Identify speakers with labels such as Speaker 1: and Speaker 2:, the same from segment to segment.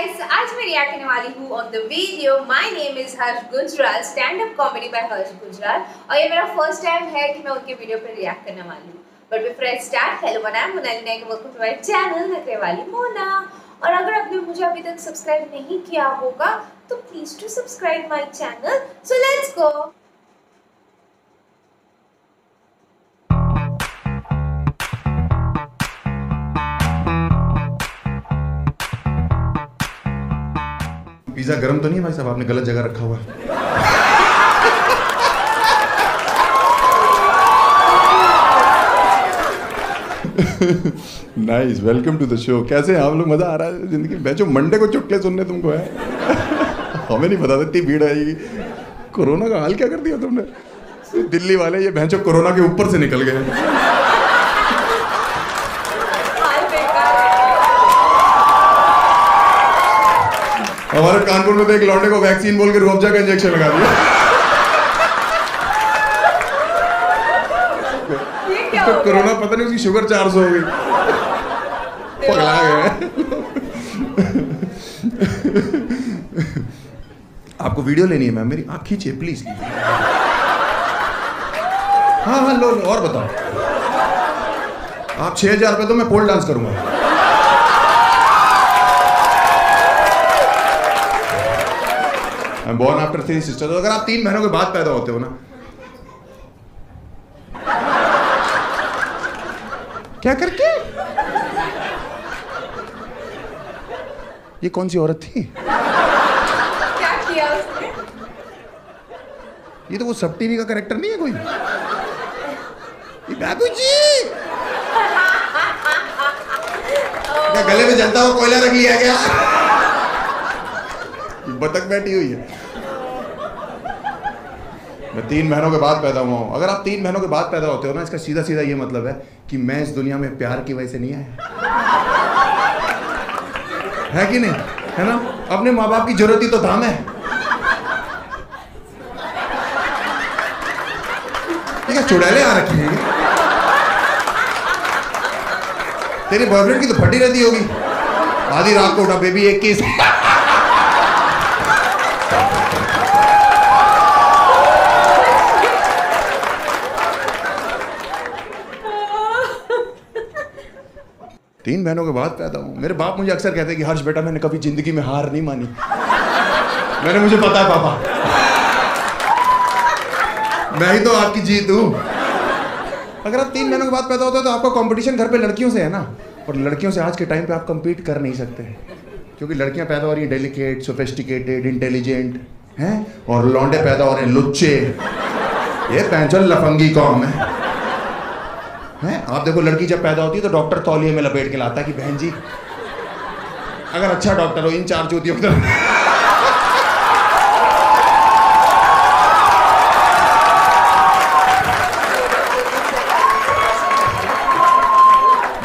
Speaker 1: Guys, आज मैं react करने वाली हूँ on the video. My name is Harsh Gujral, stand up comedy by Harsh Gujral. और ये मेरा फर्स्ट टाइम है कि मैं उनके वीडियो पे रिएक्ट करने वाली हूँ। But before I start, hello I am Monali Nayak, welcome to my channel नखरे वाली मोना। और अगर आपने मुझे अभी तक सब्सक्राइब नहीं किया होगा तो please to subscribe my channel. So let's go.
Speaker 2: Pizza गर्म तो नहीं है भाई साहब, आपने गलत जगह रखा हुआ है। Nice, welcome to the show. कैसे हैं आप लोग? मजा आ रहा है जिंदगी में? जो मंडे को चुटकुले सुनने तुमको है। हमें नहीं पता था इतनी भीड़ आएगी। कोरोना का हाल क्या कर दिया तुमने? दिल्ली वाले ये भैंचो कोरोना के ऊपर से निकल गए। हमारे कानपुर में तो एक लौंडे को वैक्सीन बोल के रूअफ़ज़ा का इंजेक्शन लगा दिया। तो कोरोना पता नहीं उसकी शुगर 400 हो गई। पगला गए। आपको वीडियो लेनी है मैम? मेरी आँख खींचिए प्लीज। हाँ लो और बताओ। आप 6000 रुपये तो मैं पोल डांस करूंगा। Born after 3 sisters. तो अगर आप 3 बहनों के बाद पैदा होते हो ना, क्या करके? ये कौन सी औरत थी?
Speaker 1: क्या किया उसने?
Speaker 2: ये तो वो सब टीवी का कैरेक्टर नहीं है कोई? ये बाबूजी क्या गले में जलता हुआ कोयला रख लिया क्या? बतख बैठी हुई है। मैं 3 बहनों के बाद पैदा हुआ हूं। अगर आप 3 बहनों के बाद पैदा होते हो ना, इसका सीधा सीधा ये मतलब है कि मैं इस दुनिया में प्यार की वजह से नहीं आया। है कि नहीं? है ना? अपने माँ बाप की जरूरत ही तो था मैं। ठीक है, चुड़ैले आ रखी हैं। तेरी बॉयफ्रेंड की तो फटी रहती होगी। आधी रात को उठा, बेबी एक किस। तीन बहनों के बाद पैदा हूँ। मेरे बाप मुझे अक्सर कहते हैं कि हर्ष बेटा, मैंने कभी जिंदगी में हार नहीं मानी। मैंने मुझे पता है पापा, मैं ही तो आपकी जीत हूँ। अगर आप 3 बहनों के बाद पैदा होते हो तो आपका कंपटीशन घर पे लड़कियों से है ना। और लड़कियों से आज के टाइम पे आप कंपीट कर नहीं सकते, क्योंकि लड़कियां पैदा हो रही हैं डेलिकेट, सोफिस्टिकेटेड, इंटेलिजेंट हैं, और लौंडे पैदा हो रहे हैं लुच्चे। ये पैंचल लफंगी कौम है। आप देखो, लड़की जब पैदा होती है तो डॉक्टर तौलिए में लपेट के लाता है कि बहन जी, अगर अच्छा डॉक्टर हो, इन 4 चूतियों की तरह।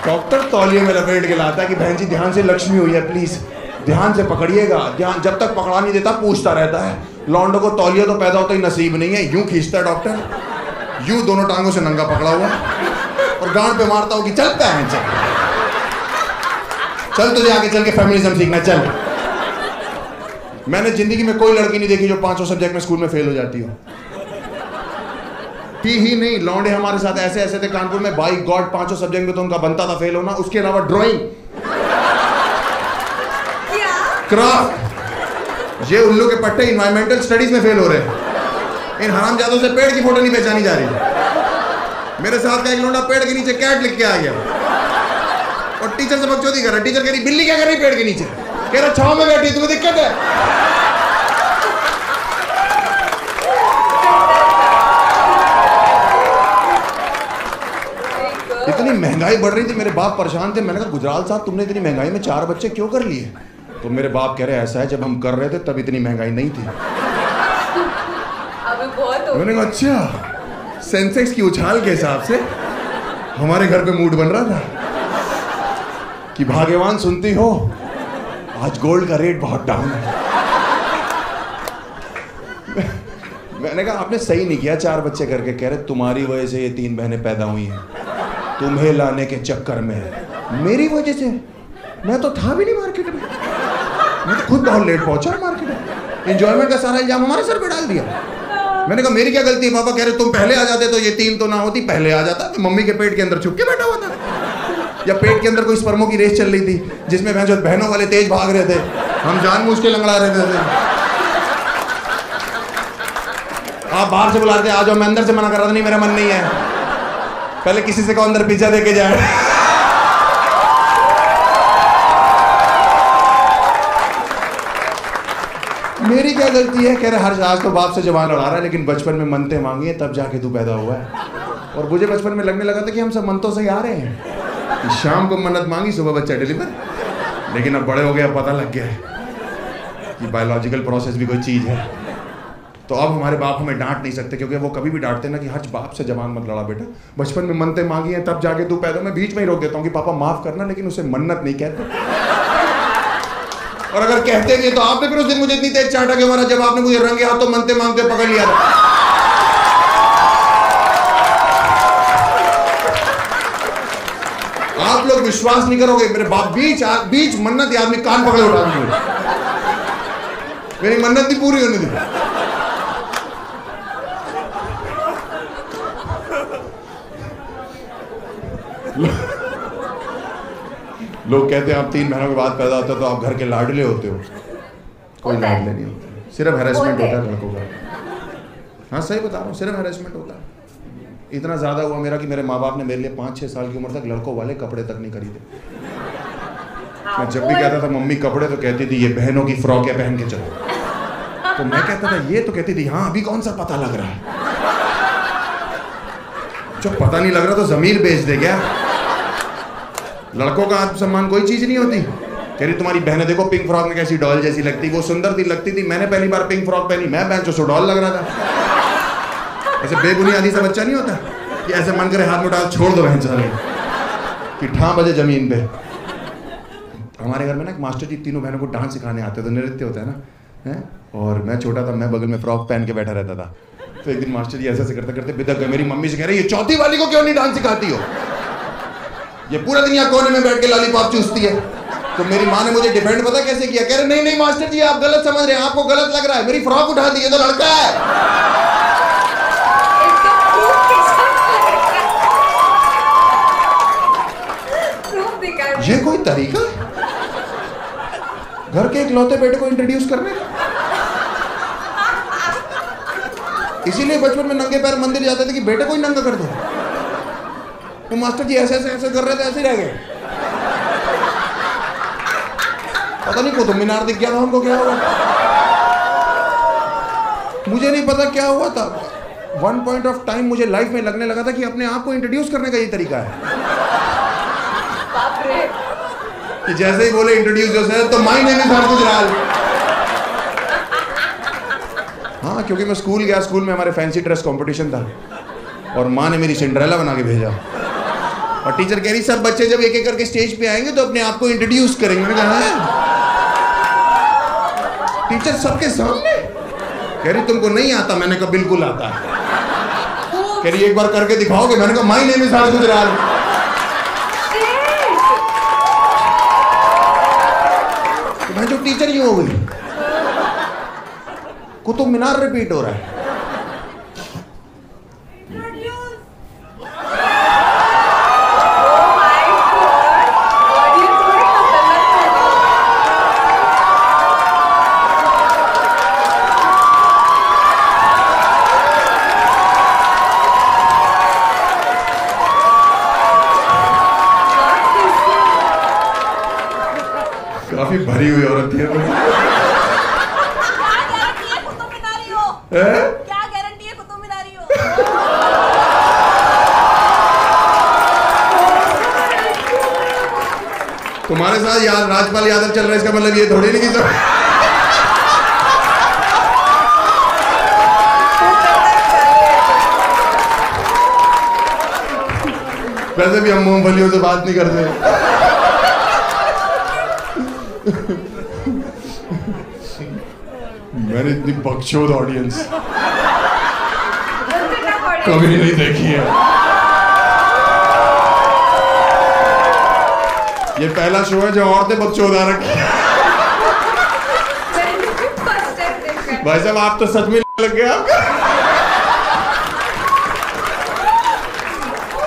Speaker 2: डॉक्टर तौलिए में लपेट के लाता है कि बहन जी ध्यान से, लक्ष्मी हुई है, प्लीज ध्यान से पकड़िएगा। ध्यान, जब तक पकड़ा नहीं देता पूछता रहता है। लौंडों को तौलिया तो पैदा होता ही नसीब नहीं है, यूं खींचता है डॉक्टर, यूं दोनों टांगों से नंगा पकड़ा हुआ और गांड पे मारता हो कि चलता है, चल तुझे आगे चल के फेमिनिज्म सीखना, चल। मैंने जिंदगी में कोई लड़की नहीं देखी जो 5 सब्जेक्ट में स्कूल में फेल हो जाती हो। ही नहीं, लौंडे हमारे साथ ऐसे ऐसे थे कानपुर में, बाई गॉड 5 सब्जेक्ट में तो उनका बनता था फेल होना। उसके अलावा ड्राइंग, क्राफ्ट, ये उल्लू के पट्टे इन्वायरमेंटल स्टडीज में फेल हो रहे हैं। इन हरामजादों से पेड़ की फोटो नहीं पहचानी जा रही। मेरे साथ का एक लौंडा पेड़ के नीचे कैट लिख के आ गया और टीचर से बकचोदी कर रहा। टीचर कह रही बिल्ली क्या कर रही पेड़ के नीचे? कह रहा छांव में बैठी, तुम्हें दिक्कत है? इतनी महंगाई बढ़ रही थी, मेरे बाप परेशान थे। मैंने कहा गुजराल साहब, तुमने इतनी महंगाई में 4 बच्चे क्यों कर लिए? तो मेरे बाप कह रहे ऐसा है, जब हम कर रहे थे तब इतनी महंगाई नहीं थी।
Speaker 1: अभी बहुत हो। मैंने
Speaker 2: कहा अच्छा, सेंसेक्स की उछाल के हिसाब से हमारे घर पे मूड बन रहा था कि भाग्यवान सुनती हो, आज गोल्ड का रेट बहुत डाउन है। मैंने कहा आपने सही नहीं किया 4 बच्चे करके। कह रहे तुम्हारी वजह से ये 3 बहनें पैदा हुई हैं, तुम्हें लाने के चक्कर में। मेरी वजह से? मैं तो था भी नहीं मार्केट में। मैं तो खुद बहुत लेट पहुंचा मार्केट। एंजॉयमेंट का सारा इल्जाम हमारे सर पे डाल दिया। मैंने कहा मेरी क्या गलती है? पापा कह रहे तुम पहले आ जाते तो ये 3 तो ना होती, पहले आ जाता। मम्मी के पेट के अंदर छुप के बैठा हुआ था, या पेट के अंदर कोई स्पर्मों की रेस चल रही थी जिसमें बहनों वाले तेज भाग रहे थे, हम जानबूझ के लंगड़ा रहे थे। आप बाहर से बुला रहे थे आ जाओ, मैं अंदर से मना कर रहा था नहीं मेरा मन नहीं है, पहले किसी से कहो अंदर पिज्जा दे के जाए। मेरी क्या गलती है? कह रहे हर आज तो बाप से जवान लड़ा रहा है, लेकिन बचपन में मनते मांगी है तब जाके तू पैदा हुआ है। और मुझे बचपन में लगने लगा था कि हम सब मनतों से ही आ रहे हैं कि शाम को मन्नत मांगी सुबह बच्चा डिलीवर। लेकिन अब बड़े हो गए, अब पता लग गया है कि बायोलॉजिकल प्रोसेस भी कोई चीज़ है। तो अब हमारे बाप हमें डांट नहीं सकते, क्योंकि वो कभी भी डांटते ना कि हर बाप से जवान मत लड़ा बेटा, बचपन में मनते मांगी हैं तब जाके तू पैदा। मैं बीच में ही रोक देता हूँ कि पापा माफ करना, लेकिन उसे मन्नत नहीं कहते। और अगर कहते भी तो आपने फिर उस दिन मुझे इतनी तेज चाटा क्यों मारा जब आपने मुझे रंगे हाथों मनते मांगते पकड़ लिया था। आप लोग विश्वास नहीं करोगे, मेरे बाप बीच मन्नत आदमी कान पकड़े उठा दिए, मेरी मन्नत नहीं पूरी होने दी। लोग कहते हैं आप 3 महीनों के बाद पैदा होते हो तो आप घर के लाडले होते हो। कोई लाडले नहीं होते, सिर्फ हैरेसमेंट होता है लड़कों का। हाँ सही बता रहा हूँ, सिर्फ हैरेसमेंट होता है। इतना ज़्यादा हुआ मेरा कि मेरे माँ बाप ने मेरे लिए 5-6 साल की उम्र तक लड़कों वाले कपड़े तक नहीं खरीदे। मैं जब भी कहता था मम्मी कपड़े, तो कहती थी ये बहनों की फ्रॉक है पहन के चलो। तो मैं कहता था ये, तो कहती थी हाँ अभी कौन सा पता लग रहा है। जब पता नहीं लग रहा तो जमीर बेच दे क्या? लड़कों का आत्मसम्मान कोई चीज नहीं होती। कह रही तुम्हारी बहनें देखो पिंक फ्रॉक में कैसी डॉल जैसी लगती, वो सुंदर थी लगती थी। मैंने पहली बार पिंक फ्रॉक पहनी, मैं बेंचो सो डॉल लग रहा था। ऐसे बेबुनियादी सा बच्चा नहीं होता कि ऐसे मन करे हाथ में डाल छोड़ दो बहन चले कि ठा बजे जमीन पे। हमारे घर में ना एक मास्टर जी तीनों बहनों को डांस सिखाने आते थे, नृत्य होता है ना है? और मैं छोटा था, मैं बगल में फ्रॉक पहन के बैठा रहता था। तो एक दिन मास्टर जी ऐसे करते करते बिदक गए। मेरी मम्मी से कह रही ये चौथी वाली को क्यों नहीं डांस सिखाती हो? ये पूरा दिन यहाँ कोने में बैठ के लॉलीपॉप चूसती है। तो मेरी माँ ने मुझे डिफेंड पता कैसे किया? कह रहे नहीं नहीं मास्टर जी आप गलत समझ रहे हैं, आपको गलत लग रहा है, मेरी फ्रॉक उठा दी, ये तो लड़का है। ये कोई तरीका घर के इकलौते बेटे को इंट्रोड्यूस करने का? इसीलिए बचपन में नंगे पैर मंदिर जाते थे कि बेटे को ही नंगा कर दो। तो मास्टर जी ऐसे कर रहे थे, ऐसे ही रह गए। पता नहीं कुतुब मीनार दिख गया था हमको, क्या हुआ मुझे नहीं पता क्या हुआ था। वन पॉइंट ऑफ टाइम मुझे लाइफ में लगने लगा था कि अपने आप को इंट्रोड्यूस करने का ये तरीका है कि जैसे ही बोले इंट्रोड्यूस योरसेल्फ तो my name is Harsh Gujral. हाँ क्योंकि मैं स्कूल गया, स्कूल में हमारे फैंसी ड्रेस कंपटीशन था और माँ ने मेरी सिंड्रेला बना के भेजा। और टीचर कह रही सब बच्चे जब एक एक करके स्टेज पे आएंगे तो अपने आप को इंट्रोड्यूस करेंगे। मैंने कहा टीचर सबके सामने? कह रही तुमको नहीं आता? मैंने कहा बिल्कुल आता है। कह रही एक बार करके दिखाओगे? मैंने कहा my name is Harsh Gujral. तो मैं जो टीचर ही हो गई, कुतुब मीनार रिपीट हो रहा है। काफी भरी हुई औरत थी।
Speaker 3: क्या गारंटी है कुतुब मीनारी हो?
Speaker 2: तुम्हारे साथ यार राजपाल यादव चल रहा है, इसका मतलब ये थोड़ी नहीं कि वैसे भी हम मूंगफलियों से बात नहीं करते। मैंने इतनी बकचोद ऑडियंस कभी नहीं देखी है। ये पहला शो है जो औरतें बकचोद आ रखी है। भाई साहब आप तो सच में लग गया आपका।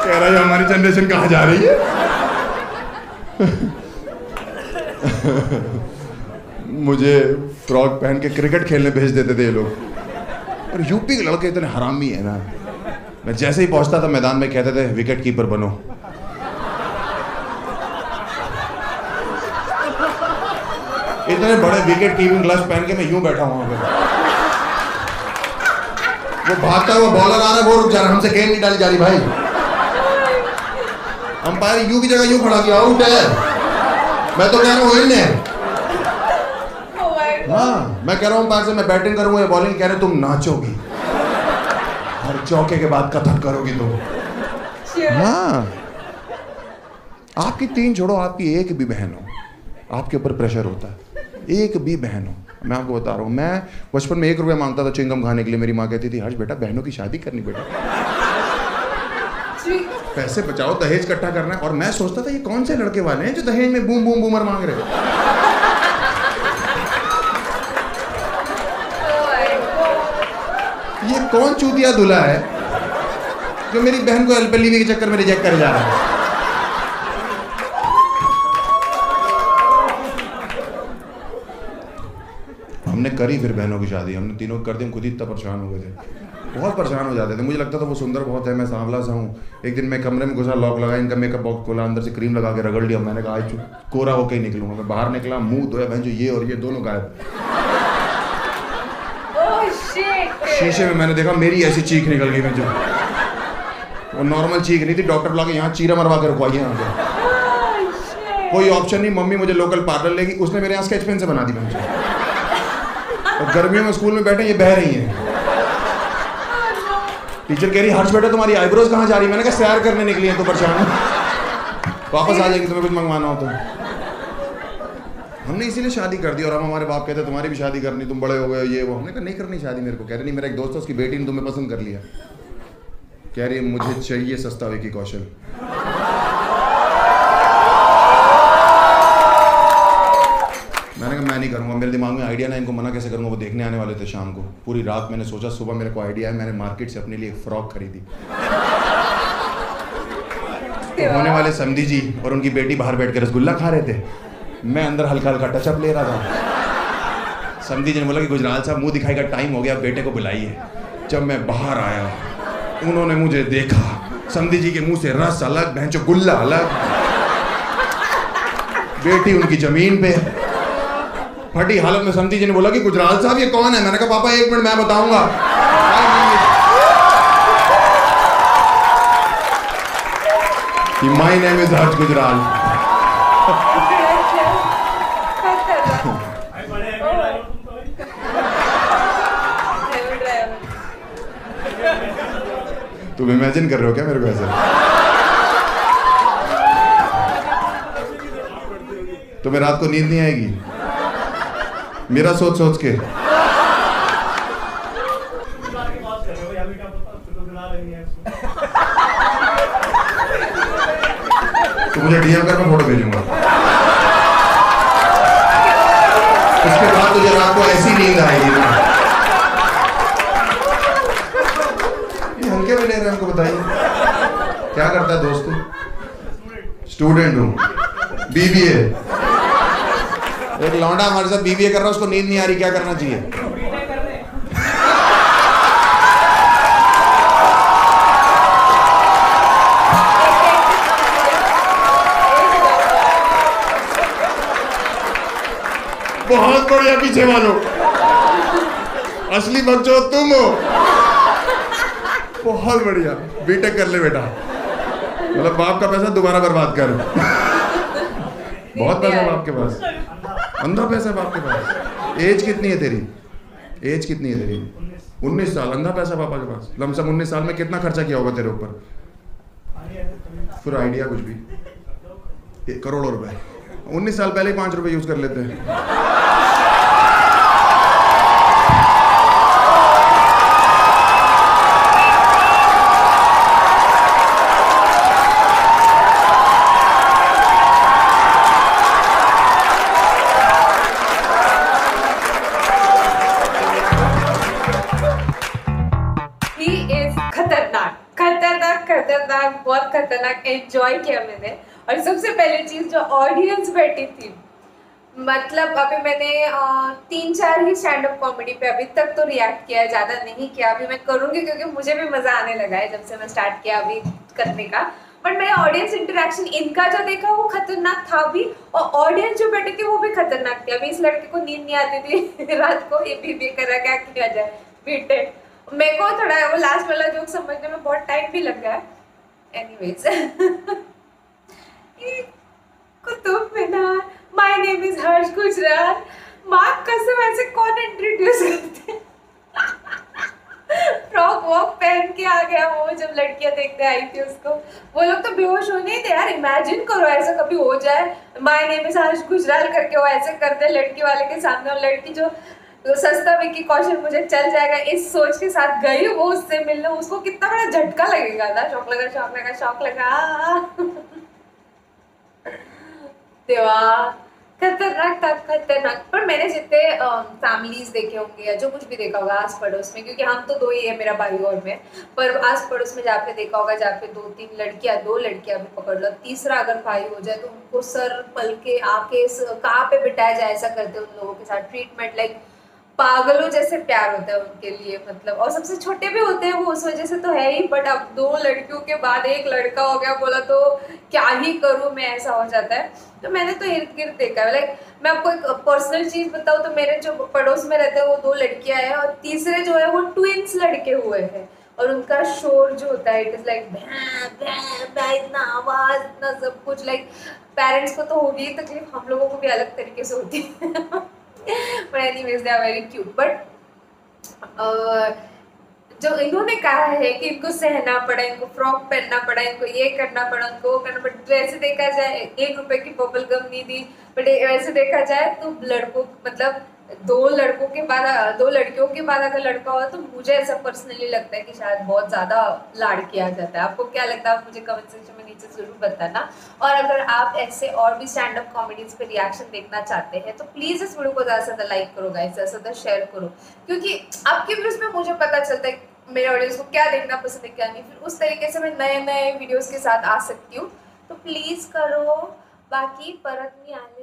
Speaker 2: कह रहा है हमारी जनरेशन कहाँ जा रही है। मुझे फ्रॉक पहन के क्रिकेट खेलने भेज देते थे ये लोग। और यूपी के लड़के इतने हरामी है ना, मैं जैसे ही पहुंचता था मैदान में कहते थे विकेट कीपर बनो। इतने बड़े विकेट कीपिंग ग्लव्स पहन के मैं यूं बैठा हूं वहां पे। वो भागता हुआ बॉलर आ रहा है, वो रुक जा रहा है, हमसे गेंद नहीं डाली जा रही भाई। अंपायर यू की जगह यूं खड़ा किया, आउट है। मैं तो कह रहा हूँ इन है। हाँ मैं कह रहा हूँ अंपायर से मैं बैटिंग करूंगा या बॉलिंग, कह रहे तुम नाचोगी, हर चौके के बाद कथक करोगी तुम। हाँ आपकी 3 छोड़ो, आपकी एक भी बहन हो आपके ऊपर प्रेशर होता है। एक भी बहन हो, मैं आपको बता रहा हूँ, मैं बचपन में 1 रुपया मांगता था च्युइंगम खाने के लिए। मेरी माँ कहती थी हर्ष बेटा बहनों की शादी करनी बेटा, पैसे बचाओ, दहेज इकट्ठा करना है। और मैं सोचता था ये कौन से लड़के वाले हैं जो दहेज में बूम बूम बूमर मांग रहे हैं। ये कौन चूतिया दूल्हा है जो मेरी बहन को एलपीएलवी के चक्कर में रिजेक्ट कर जा रहा है। हमने करी फिर बहनों की शादी, हमने तीनों कर दी। हम खुद ही इतना परेशान हो गए थे, बहुत परेशान हो जाते थे। मुझे लगता था वो सुंदर बहुत है, मैं सांवला सा हूँ। एक दिन मैं कमरे में घुसा, लॉक लगा, इनका मेकअप बॉक्स खोला, अंदर से क्रीम लगा के रगड़ लिया। मैंने कहा आज कोरा होके ही निकलूंगा। मैं बाहर निकला, मुंह धोया, बहन जो ये और ये दोनों गायब। शीशे में मैंने देखा मेरी ऐसी चीख निकल गई मुझे। वो नॉर्मल चीख नहीं थी, डॉक्टर बुला के यहाँ चीरा मरवा के रखवाई है यहाँ पे। कोई ऑप्शन नहीं। मम्मी मुझे लोकल पार्लर लेगी, उसने मेरे यहाँ स्केच पेन से बना दी मुझे। और गर्मियों में स्कूल में बैठे ये बह रही हैं। टीचर कह रही हर्ष बेटा तुम्हारी आईब्रोज कहाँ जा रही है। मैंने कहा सैर करने निकली है तो परेशान, वापस आ जाएंगे तुम्हें कुछ मंगवाना हो तो। हमने इसीलिए शादी कर दी। और हम हमारे बाप कहते तुम्हारी भी शादी करनी, तुम बड़े हो गए ये वो। हमने कहा नहीं करनी शादी मेरे को। कह रहे नहीं, मेरा एक दोस्त है उसकी बेटी ने तुम्हें पसंद कर लिया। कह रही मुझे चाहिए सस्ता विकी कौशल। मैंने कहा मैं नहीं करूँगा, मेरे दिमाग में आइडिया ना, इनको मना कैसे करूँगा। वो देखने आने वाले थे शाम को। पूरी रात मैंने सोचा, सुबह मेरे को आइडिया है, मैंने मार्केट से अपने लिए एक फ्रॉक खरीदी। तो होने वाले समधी जी और उनकी बेटी बाहर बैठ कर रसगुल्ला खा रहे थे, मैं अंदर हल्का हल्का टचअप ले रहा था। समधी जी ने बोला कि गुजराल साहब मुंह दिखाई का टाइम हो गया, बेटे को बुलाइए। जब मैं बाहर आया उन्होंने मुझे देखा, समधी जी के मुंह से रस अलग, भैंचो गुल्ला अलग। बेटी उनकी जमीन पे फटी हालत में। समधी जी ने बोला कि गुजराल साहब ये कौन है। मैंने कहा पापा 1 मिनट मैं बताऊंगा। My name is Harsh Gujral. तुम इमेजिन कर रहे हो क्या मेरे को ऐसे? तुम्हें रात को नींद नहीं आएगी मेरा सोच सोच के? तो मुझे डीएम कर, मैं फोटो भेजूंगा। उसके बाद तुझे रात को ऐसी नींद आएगी ना। ये हल्के में ले रहे हैं, हमको बताइए क्या करता है दोस्त? स्टूडेंट हूँ, बीबीए। एक लौंडा हमारे साथ बीबीए कर रहा है, उसको नींद नहीं आ रही, क्या करना चाहिए? बहुत बढ़िया, पीछे वालों असली बच्चों तुम हो। बहुत बढ़िया, बीटेक कर ले बेटा। मतलब बाप का पैसा दोबारा बर्बाद कर। बहुत पैसा बाप के पास, अंधा पैसा बाप के पास। एज कितनी है तेरी? एज कितनी है तेरी? 19 साल। अंधा पैसा पापा के पास। लमसम 19 साल में कितना खर्चा किया होगा तेरे ऊपर? फिर आइडिया कुछ भी, करोड़ों रुपए। 19 साल पहले ही 5 रुपए यूज कर लेते हैं।
Speaker 1: खतरनाक, बहुत खतरनाक एंजॉय किया मैंने। और सबसे पहली चीज जो ऑडियंस बैठी थी, मतलब अभी मैंने 3-4 ही स्टैंड अप कॉमेडी पे अभी तक तो रिएक्ट किया है, ज़्यादा नहीं किया। अभी मैं करूँगी क्योंकि मुझे भी मज़ा आने लगा है जब से मैं स्टार्ट किया अभी करने का। बट मैंने ऑडियंस इंटरेक्शन इनका जो देखा वो खतरनाक था भी, और ऑडियंस जो बैठी थी वो भी खतरनाक थी। अभी इस लड़के को नींद नहीं आती थी रात को, ये भी कर रहा, क्या किया जाए बीटे। मेरे को थोड़ा वो लास्ट वाला जोक समझने में बहुत टाइम भी लग गया। Anyways Qutub Minar, my name is Harsh Gujral. माँ कसम ऐसे कौन इंट्रोड्यूस करते हैं? फ्रॉक वॉक पहन के आ गया वो, जब लड़कियां देखने आई थी उसको। वो लोग तो बेहोश होने ही थे यार। इमेजिन करो ऐसा कभी हो जाए, my name is Harsh Gujral करके वो ऐसे कर दे लड़की वाले के सामने, और लड़की जो सस्ता विकी कौशल मुझे चल जाएगा इस सोच के साथ गई वो उससे मिलने, उसको कितना बड़ा झटका लगेगा था। शौक लगा, शौक लगा, शौक लगा। देवा, खतरनाक था, खतरनाक। पर मैंने जितने फैमिलीज देखे होंगे या जो कुछ भी देखा होगा आस पड़ोस में, क्योंकि हम तो 2 ही है, मेरा भाई और मैं, पर आस पड़ोस में जहाँ पे देखा होगा, जहाँ पे 2 लड़कियां भी पकड़ लो, तीसरा अगर भाई हो जाए तो उनको सर पल के आके कहाँ पे बिठाया जाए ऐसा करते हैं उन लोगों के साथ ट्रीटमेंट। लाइक पागलों जैसे प्यार होता है उनके लिए, मतलब। और सबसे छोटे भी होते हैं वो, उस वजह से तो है ही। बट अब 2 लड़कियों के बाद 1 लड़का हो गया, बोला तो क्या ही करूं मैं, ऐसा हो जाता है। तो मैंने तो इर्द गिर्द देखा है। लाइक मैं आपको एक पर्सनल चीज बताऊं तो मेरे जो पड़ोस में रहते हैं वो 2 लड़कियां हैं, और तीसरे जो है वो ट्विंस लड़के हुए हैं। और उनका शोर जो होता है, इट इज लाइक इतना आवाज, इतना सब कुछ। लाइक पेरेंट्स को तो होगी तकलीफ, हम लोगों को भी अलग तरीके से होती है। But anyways, they are very cute. But जो इन्होंने कहा है कि इनको सहना पड़ा, इनको फ्रॉक पहनना पड़ा, इनको ये करना पड़ा, उनको वो करना पड़ा। तो ऐसे देखा जाए 1 रुपए की बबल गम नहीं दी, बट ऐसे देखा जाए तो लड़कों, मतलब 2 लड़कियों के बाद अगर लड़का हो तो मुझे ऐसा पर्सनली लगता है कि शायद बहुत ज्यादा लाड़ किया जाता है। आपको क्या लगता है आप मुझे कमेंट सेक्शन में नीचे जरूर बताना। और अगर आप ऐसे और भी स्टैंड अप कॉमेडीज पे रिएक्शन देखना चाहते हैं तो प्लीज इस वीडियो को ज्यादा से ज्यादा लाइक करो गाइस, ज्यादा से ज्यादा शेयर करो, क्योंकि आपके व्यूज में मुझे पता चलता है मेरे ऑडियंस को क्या देखना पसंद है क्या नहीं, फिर उस तरीके से मैं नए नए वीडियोस के साथ आ सकती हूँ। तो प्लीज करो, बाकी परत नहीं आने